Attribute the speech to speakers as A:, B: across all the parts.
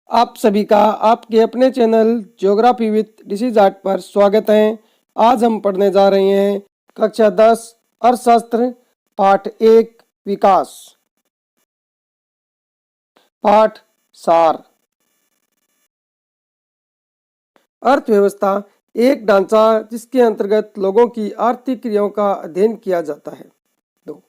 A: आप सभी का आपके अपने channel geography with DC Jat पर स्वागत है। आज हम पढ़ने जा रहे हैं कक्षा 10 अर्थशास्त्र पाठ 1 विकास। पाठ सार। अर्थव्यवस्था एक ढांचा जिसके अंतर्गत लोगों की आर्थिक क्रियाओं का अध्ययन किया जाता है। 2.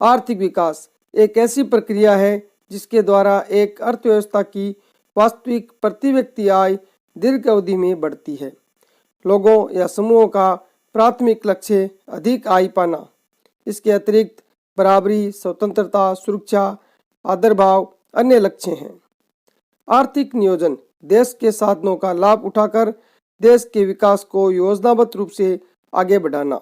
A: आर्थिक विकास एक ऐसी प्रक्रिया है जिसके द्वारा एक अर्थव्यवस्था की वास्तविक प्रति व्यक्ति आय दीर्घ अवधि में बढ़ती है। लोगों या समूहों का प्राथमिक लक्ष्य अधिक आय पाना। इसके अतिरिक्त बराबरी, स्वतंत्रता, सुरक्षा, आदरभाव अन्य लक्ष्य हैं। आर्थिक नियोजन देश के साधनों का लाभ उठाकर देश के विकास को योजनाबद्ध रूप से आगे बढ़ाना।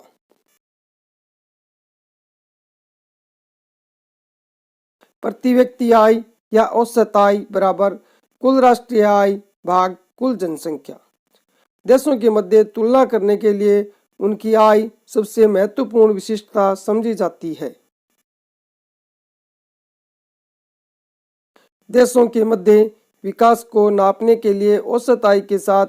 A: प्रति व्यक्ति आय या औसत आय बराबर कुल राष्ट्रीय आय भाग कुल जनसंख्या। देशों के मध्य तुलना करने के लिए उनकी आय सबसे महत्वपूर्ण विशिष्टता समझी जाती है। देशों के मध्य विकास को नापने के लिए औसत आय के साथ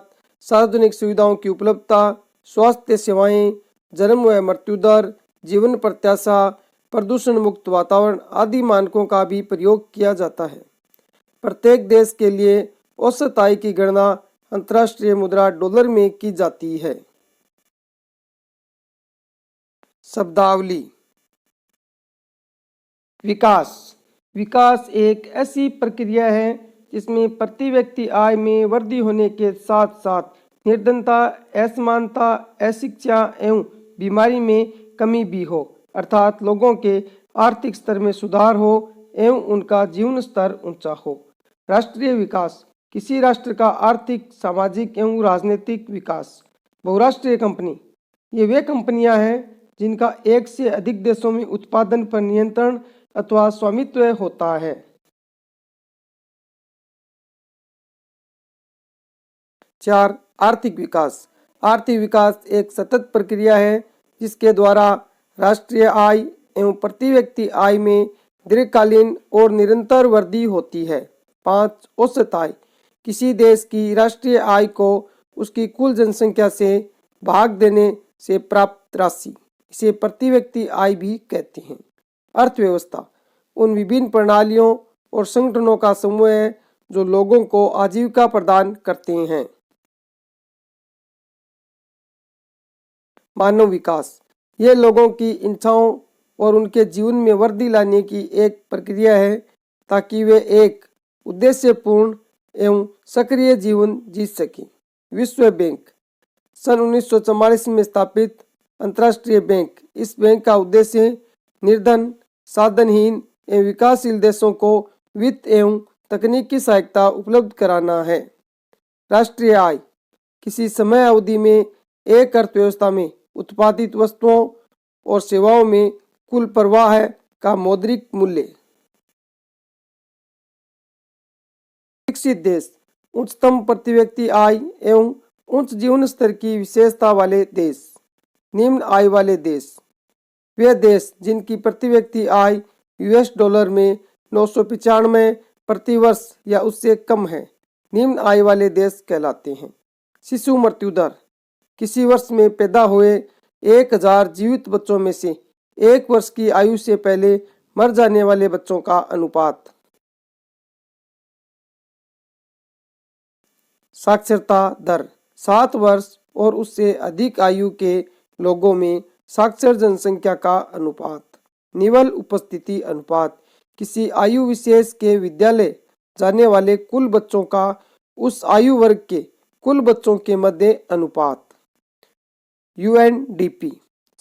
A: सार्वजनिक सुविधाओं की उपलब्धता, स्वास्थ्य सेवाएं, जन्म व मृत्यु दर, जीवन प्रत्याशा, प्रदूषण मुक्त वातावरण आदि मानकों का भी प्रयोग किया जाता है। प्रत्येक देश के लिए औसत आय की गणना अंतर्राष्ट्रीय मुद्रा डॉलर में की जाती है। शब्दावली। विकास। विकास एक ऐसी प्रक्रिया है जिसमें प्रति व्यक्ति आय में वृद्धि होने के साथ साथ निर्धनता, असमानता, अशिक्षा एवं बीमारी में कमी भी हो, अर्थात लोगों के आर्थिक स्तर में सुधार हो एवं उनका जीवन स्तर ऊंचा हो। राष्ट्रीय विकास किसी राष्ट्र का आर्थिक, सामाजिक एवं राजनीतिक विकास। बहुराष्ट्रीय कंपनी ये वे कंपनियां हैं जिनका एक से अधिक देशों में उत्पादन पर नियंत्रण अथवा स्वामित्व होता है। चार. आर्थिक विकास। आर्थिक विकास एक सतत प्रक्रिया है जिसके द्वारा राष्ट्रीय आय एवं प्रति व्यक्ति आय में दीर्घकालीन और निरंतर वृद्धि होती है। 5. औसत आय किसी देश की राष्ट्रीय आय को उसकी कुल जनसंख्या से भाग देने से प्राप्त राशि, इसे प्रति व्यक्ति आय भी कहते हैं। अर्थव्यवस्था उन विभिन्न प्रणालियों और संगठनों का समूह है जो लोगों को आजीविका प्रदान करते हैं। मानव विकास यह लोगों की इच्छाओं और उनके जीवन में वृद्धि लाने की एक प्रक्रिया है ताकि वे एक उद्देश्यपूर्ण एवं सक्रिय जीवन जी सकें। विश्व बैंक सन 1944 में स्थापित अंतर्राष्ट्रीय बैंक। इस बैंक का उद्देश्य निर्धन, साधनहीन एवं विकासशील देशों को वित्त एवं तकनीकी सहायता उपलब्ध कराना है। राष्ट्रीय आय किसी समय अवधि में एक अर्थव्यवस्था में उत्पादित वस्तुओं और सेवाओं में कुल प्रवाह का मौद्रिक मूल्य। विकसित देश उच्चतम प्रति व्यक्ति आय एवं उच्च जीवन स्तर की विशेषता वाले देश। निम्न आय वाले देश वे देश जिनकी प्रति व्यक्ति आय यूएस डॉलर में 995 प्रति वर्ष या उससे कम है, निम्न आय वाले देश कहलाते हैं। शिशु मृत्यु दर किसी वर्ष में पैदा हुए 1000 जीवित बच्चों में से 1 वर्ष की आयु से पहले मर जाने वाले बच्चों का अनुपात। साक्षरता दर 7 वर्ष और उससे अधिक आयु के लोगों में साक्षर जनसंख्या का अनुपात। निवल उपस्थिति अनुपात किसी आयु विशेष के विद्यालय जाने वाले कुल बच्चों का उस आयु वर्ग के कुल बच्चों के मध्य अनुपात। यूएनडीपी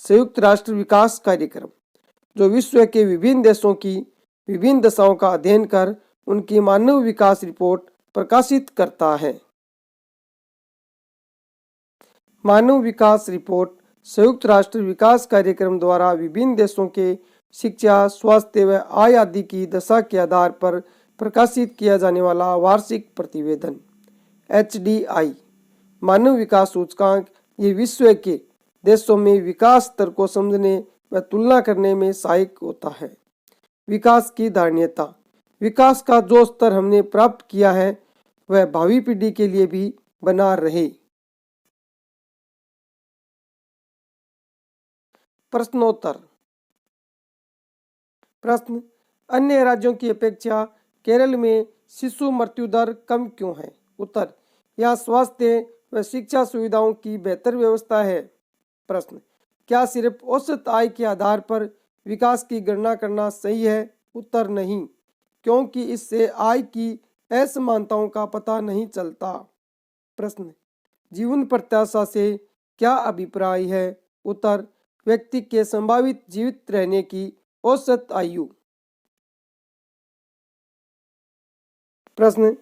A: संयुक्त राष्ट्र विकास कार्यक्रम जो विश्व के विभिन्न देशों की विभिन्न दशाओं का अध्ययन कर उनकी मानव विकास रिपोर्ट प्रकाशित करता है। मानव विकास रिपोर्ट संयुक्त राष्ट्र विकास कार्यक्रम द्वारा विभिन्न देशों के शिक्षा, स्वास्थ्य व आय आदि की दशा के आधार पर प्रकाशित किया जाने वाला वार्षिक प्रतिवेदन। HDI मानव विकास सूचकांक ये विश्व के देशों में विकास स्तर को समझने व तुलना करने में सहायक होता है। विकास की धारणीयता विकास का जो स्तर हमने प्राप्त किया है वह भावी पीढ़ी के लिए भी बना रहे। प्रश्नोत्तर। प्रश्न, अन्य राज्यों की अपेक्षा केरल में शिशु मृत्यु दर कम क्यों है? उत्तर, यहाँ स्वास्थ्य व शिक्षा सुविधाओं की बेहतर व्यवस्था है। प्रश्न, क्या सिर्फ औसत आय के आधार पर विकास की गणना करना सही है? उत्तर, नहीं, क्योंकि इससे आय की असमानताओं का पता नहीं चलता। प्रश्न, जीवन प्रत्याशा से क्या अभिप्राय है? उत्तर, व्यक्ति के संभावित जीवित रहने की औसत आयु। प्रश्न,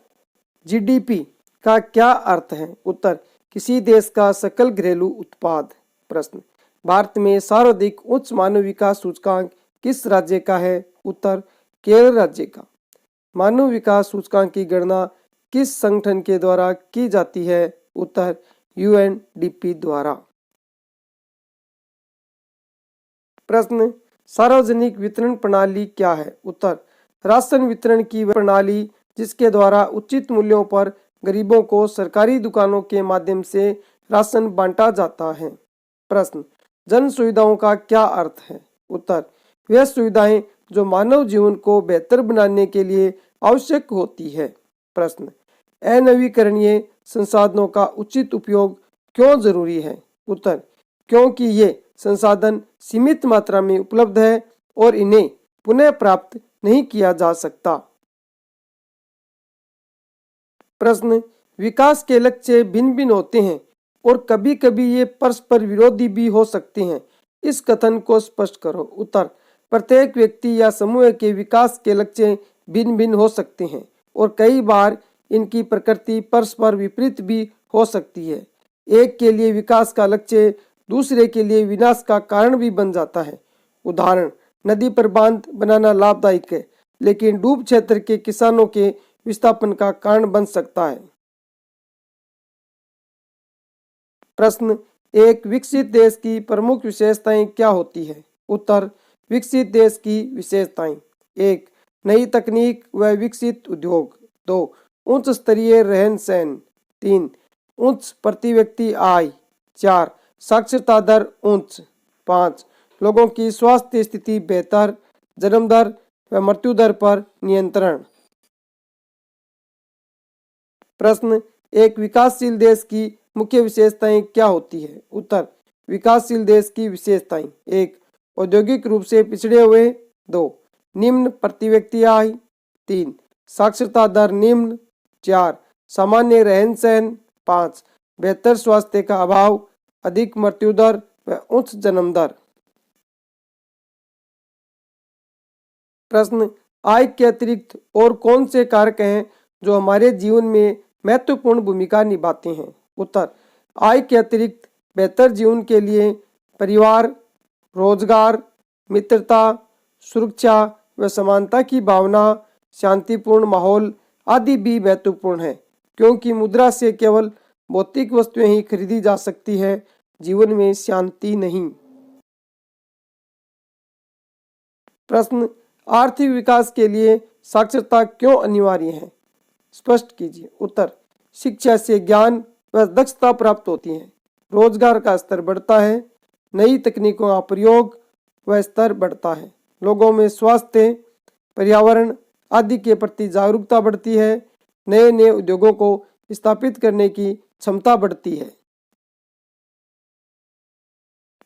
A: जीडीपी का क्या अर्थ है? उत्तर, किसी देश का सकल घरेलू उत्पाद। प्रश्न, भारत में सर्वाधिक उच्च मानव विकास सूचकांक किस राज्य का है? उत्तर, केरल राज्य का। मानव विकास सूचकांक की गणना किस संगठन के द्वारा की जाती है? उत्तर, यूएनडीपी द्वारा। प्रश्न, सार्वजनिक वितरण प्रणाली क्या है? उत्तर, राशन वितरण की प्रणाली जिसके द्वारा उचित मूल्यों पर गरीबों को सरकारी दुकानों के माध्यम से राशन बांटा जाता है। प्रश्न, जन सुविधाओं का क्या अर्थ है? उत्तर, वे सुविधाएं जो मानव जीवन को बेहतर बनाने के लिए आवश्यक होती है। प्रश्न, अनवीकरणीय संसाधनों का उचित उपयोग क्यों जरूरी है? उत्तर, क्योंकि ये संसाधन सीमित मात्रा में उपलब्ध है और इन्हें पुनः प्राप्त नहीं किया जा सकता। प्रश्न, विकास के लक्ष्य भिन्न भिन्न होते हैं और कभी कभी ये परस्पर विरोधी भी हो सकते हैं, इस कथन को स्पष्ट करो। उत्तर, प्रत्येक व्यक्ति या समूह के विकास के लक्ष्य भिन्न भिन्न हो सकते हैं और कई बार इनकी प्रकृति परस्पर विपरीत भी हो सकती है। एक के लिए विकास का लक्ष्य दूसरे के लिए विनाश का कारण भी बन जाता है। उदाहरण, नदी पर बांध बनाना लाभदायक है, लेकिन डूब क्षेत्र के किसानों के विस्थापन का कारण बन सकता है। प्रश्न, एक विकसित देश की प्रमुख विशेषताएं क्या होती है? उत्तर, विकसित देश की विशेषताएं: 1. नई तकनीक व विकसित उद्योग। 2. उच्च स्तरीय रहन सहन। 3. उच्च प्रति व्यक्ति आय। 4. साक्षरता दर उच्च। 5. लोगों की स्वास्थ्य स्थिति बेहतर। जन्म दर व मृत्यु दर पर नियंत्रण। प्रश्न, एक विकासशील देश की मुख्य विशेषताएं क्या होती है? उत्तर, विकासशील देश की विशेषताएं: 1. औद्योगिक रूप से पिछड़े हुए। 2. निम्न प्रति व्यक्ति आय। 3. साक्षरता दर निम्न। 4. सामान्य रहन सहन। 5. बेहतर स्वास्थ्य का अभाव, अधिक मृत्यु दर व उच्च जन्म दर। प्रश्न, आय के अतिरिक्त और कौन से कारक हैं जो हमारे जीवन में महत्वपूर्ण भूमिका निभाते हैं? उत्तर, आय के अतिरिक्त बेहतर जीवन के लिए परिवार, रोजगार, मित्रता, सुरक्षा व समानता की भावना, शांतिपूर्ण माहौल आदि भी महत्वपूर्ण है, क्योंकि मुद्रा से केवल भौतिक वस्तुएं ही खरीदी जा सकती है, जीवन में शांति नहीं। प्रश्न, आर्थिक विकास के लिए साक्षरता क्यों अनिवार्य है? स्पष्ट कीजिए। उत्तर, शिक्षा से ज्ञान व दक्षता प्राप्त होती है, रोजगार का स्तर बढ़ता है, नई तकनीकों का प्रयोग व स्तर बढ़ता है, लोगों में स्वास्थ्य, पर्यावरण आदि के प्रति जागरूकता बढ़ती है, नए नए उद्योगों को स्थापित करने की क्षमता बढ़ती है।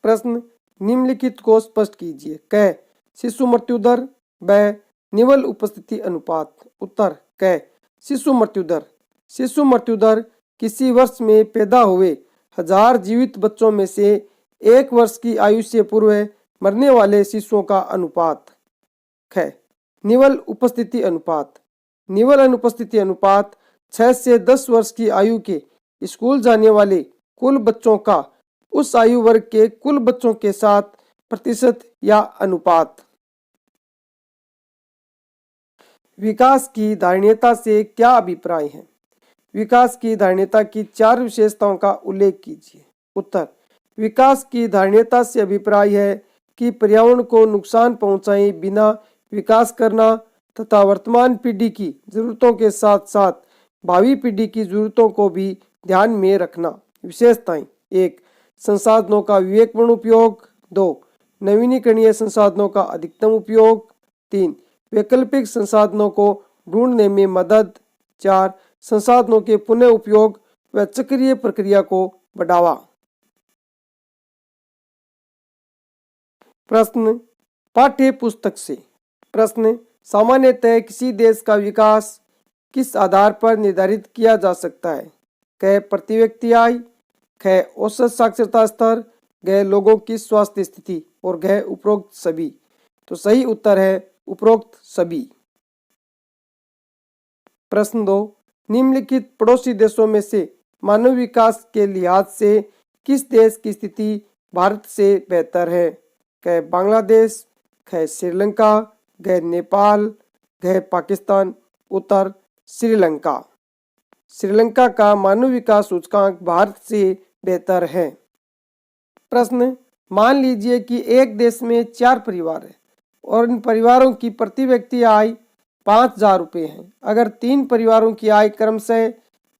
A: प्रश्न, निम्नलिखित को स्पष्ट कीजिए। क. शिशु मृत्यु दर। ब. निवल उपस्थिति अनुपात। उत्तर, क. शिशु मृत्यु दर। शिशु मृत्यु दर किसी वर्ष में पैदा हुए 1000 जीवित बच्चों में से 1 वर्ष की आयु से पूर्व मरने वाले शिशुओं का अनुपात। ख. निवल उपस्थिति अनुपात। निवल अनुपस्थिति अनुपात 6 से 10 वर्ष की आयु के स्कूल जाने वाले कुल बच्चों का उस आयु वर्ग के कुल बच्चों के साथ प्रतिशत या अनुपात। विकास की धारणीयता से क्या अभिप्राय है? विकास की धारणीयता की 4 विशेषताओं का उल्लेख कीजिए। उत्तर, विकास की धारणीयता से अभिप्राय है कि पर्यावरण को नुकसान पहुंचाए बिना विकास करना तथा वर्तमान पीढ़ी की जरूरतों के साथ साथ भावी पीढ़ी की जरूरतों को भी ध्यान में रखना। विशेषताएं: 1. संसाधनों का विवेकपूर्ण उपयोग। 2. नवीनीकरणीय संसाधनों का अधिकतम उपयोग। 3. वैकल्पिक संसाधनों को ढूंढने में मदद। 4. संसाधनों के पुनः उपयोग व चक्रीय प्रक्रिया को बढ़ावा। प्रश्न पाठ्य पुस्तक से। प्रश्न सामान्यतः किसी देश का विकास किस आधार पर निर्धारित किया जा सकता है? क. प्रति व्यक्ति आय। ख. औसत साक्षरता स्तर। ग. लोगों की स्वास्थ्य स्थिति। और घ. उपरोक्त सभी। तो सही उत्तर है उपरोक्त सभी। प्रश्न 2. निम्नलिखित पड़ोसी देशों में से मानव विकास के लिहाज से किस देश की स्थिति भारत से बेहतर है? क. बांग्लादेश। ख. श्रीलंका। ग. नेपाल। घ. पाकिस्तान। उत्तर श्रीलंका। श्रीलंका का मानव विकास सूचकांक भारत से बेहतर है। प्रश्न मान लीजिए कि एक देश में 4 परिवार है और इन परिवारों की प्रति व्यक्ति आय 5,000 रुपये है। अगर 3 परिवारों की आय क्रमशः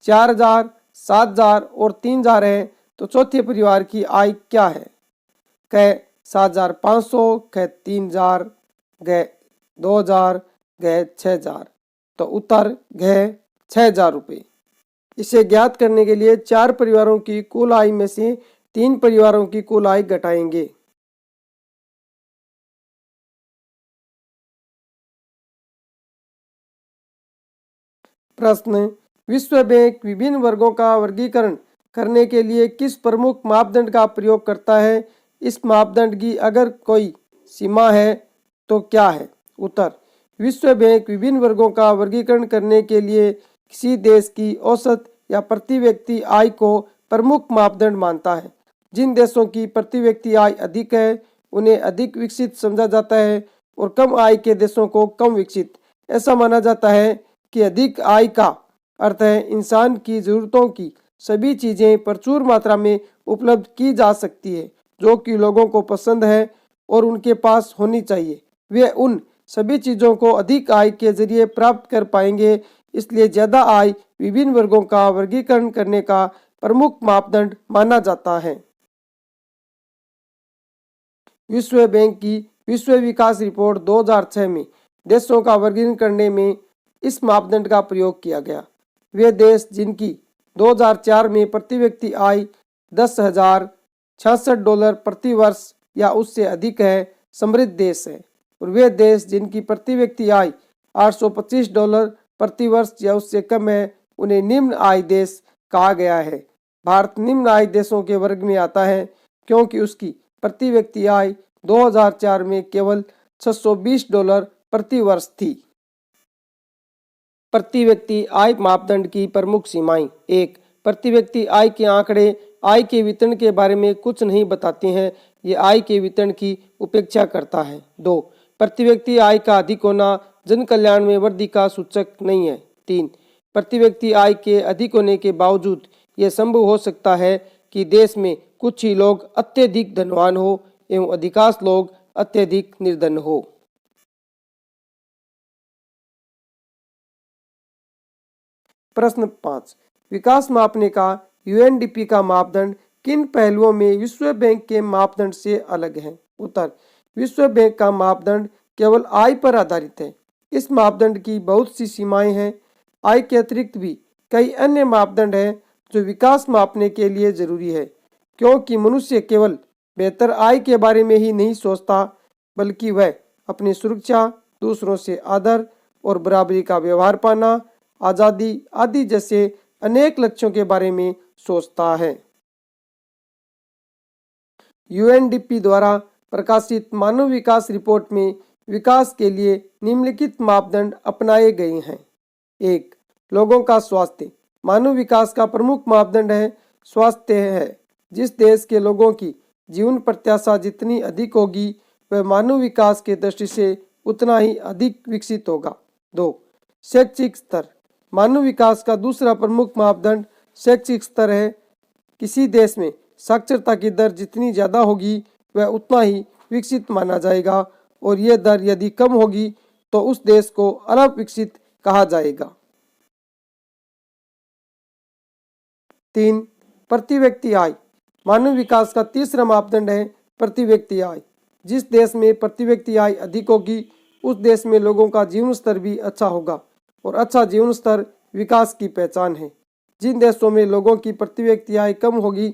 A: 4,000, 7,000 और 3,000 है तो चौथे परिवार की आय क्या है? क. 7,500। ख. 3,000। ग. 2,000। घ. 6,000। तो उत्तर घ. 6,000 रुपये। इसे ज्ञात करने के लिए 4 परिवारों की कुल आय में से 3 परिवारों की कुल आय घटाएंगे। प्रश्न विश्व बैंक विभिन्न वर्गों का वर्गीकरण करने के लिए किस प्रमुख मापदंड का प्रयोग करता है? इस मापदंड की अगर कोई सीमा है तो क्या है? उत्तर विश्व बैंक विभिन्न वर्गों का वर्गीकरण करने के लिए किसी देश की औसत या प्रति व्यक्ति आय को प्रमुख मापदंड मानता है। जिन देशों की प्रति व्यक्ति आय अधिक है उन्हें अधिक विकसित समझा जाता है और कम आय के देशों को कम विकसित। ऐसा माना जाता है कि अधिक आय का अर्थ है इंसान की जरूरतों की सभी चीजें प्रचुर मात्रा में उपलब्ध की जा सकती है जो कि लोगों को पसंद है और उनके पास होनी चाहिए। वे उन सभी चीजों को अधिक आय के जरिए प्राप्त कर पाएंगे। इसलिए ज्यादा आय विभिन्न वर्गों का वर्गीकरण करने का प्रमुख मापदंड माना जाता है। विश्व बैंक की विश्व विकास रिपोर्ट 2006 में देशों का वर्गीकरण करने में इस मापदंड का प्रयोग किया गया। वे देश जिनकी 2004 में प्रति व्यक्ति आय $10,066 प्रति वर्ष या उससे अधिक है समृद्ध देश है और वे देश जिनकी प्रति व्यक्ति आय $825 प्रति वर्ष या उससे कम है उन्हें निम्न आय देश कहा गया है। भारत निम्न आय देशों के वर्ग में आता है क्योंकि उसकी प्रति व्यक्ति आय 2004 में केवल $620 प्रति वर्ष थी। प्रति व्यक्ति आय मापदंड की प्रमुख सीमाएं। 1. प्रति व्यक्ति आय के आंकड़े आय के वितरण के बारे में कुछ नहीं बताते हैं, ये आय के वितरण की उपेक्षा करता है। 2. प्रति व्यक्ति आय का अधिक होना जन कल्याण में वृद्धि का सूचक नहीं है। 3. प्रति व्यक्ति आय के अधिक होने के बावजूद यह संभव हो सकता है कि देश में कुछ ही लोग अत्यधिक धनवान हो एवं अधिकांश लोग अत्यधिक निर्धन हो। प्रश्न 5. विकास मापने का यूएनडीपी का मापदंड किन पहलुओं में विश्व बैंक के मापदंड से अलग है? उत्तर विश्व बैंक का मापदंड केवल आय पर आधारित है। इस मापदंड की बहुत सी सीमाएं हैं। आय के अतिरिक्त भी कई अन्य मापदंड हैं जो विकास मापने के लिए जरूरी है क्योंकि मनुष्य केवल बेहतर आय के बारे में ही नहीं सोचता बल्कि वह अपनी सुरक्षा, दूसरों से आदर और बराबरी का व्यवहार पाना, आज़ादी आदि जैसे अनेक लक्ष्यों के बारे में सोचता है। यूएनडीपी द्वारा प्रकाशित मानव विकास रिपोर्ट में विकास के लिए निम्नलिखित मापदंड अपनाए गए हैं। 1. लोगों का स्वास्थ्य। मानव विकास का प्रमुख मापदंड है स्वास्थ्य है। जिस देश के लोगों की जीवन प्रत्याशा जितनी अधिक होगी वह मानव विकास के दृष्टि से उतना ही अधिक विकसित होगा। 2. शैक्षिक स्तर। मानव विकास का दूसरा प्रमुख मापदंड शैक्षिक स्तर है। किसी देश में साक्षरता की दर जितनी ज़्यादा होगी वह उतना ही विकसित माना जाएगा और यह दर यदि कम होगी तो उस देश को अल्प विकसित कहा जाएगा। 3. प्रति व्यक्ति आय। मानव विकास का तीसरा मापदंड है प्रति व्यक्ति आय। जिस देश में प्रति व्यक्ति आय अधिक होगी उस देश में लोगों का जीवन स्तर भी अच्छा होगा और अच्छा जीवन स्तर विकास की पहचान है। जिन देशों में लोगों की प्रति व्यक्ति आय कम होगी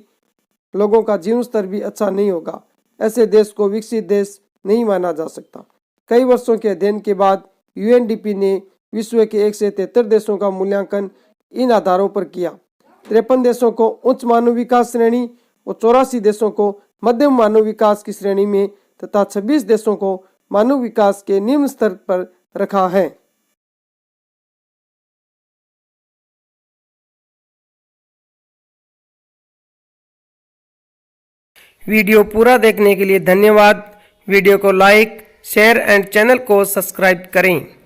A: लोगों का जीवन स्तर भी अच्छा नहीं होगा। ऐसे देश को विकसित देश नहीं माना जा सकता। कई वर्षों के अध्ययन के बाद यूएनडीपी ने विश्व के 173 देशों का मूल्यांकन इन आधारों पर किया। 53 देशों को उच्च मानव विकास श्रेणी और 84 देशों को मध्यम मानव विकास की श्रेणी में तथा 26 देशों को मानव विकास के निम्न स्तर पर रखा है। वीडियो पूरा देखने के लिए धन्यवाद। वीडियो को लाइक, शेयर एंड चैनल को सब्सक्राइब करें।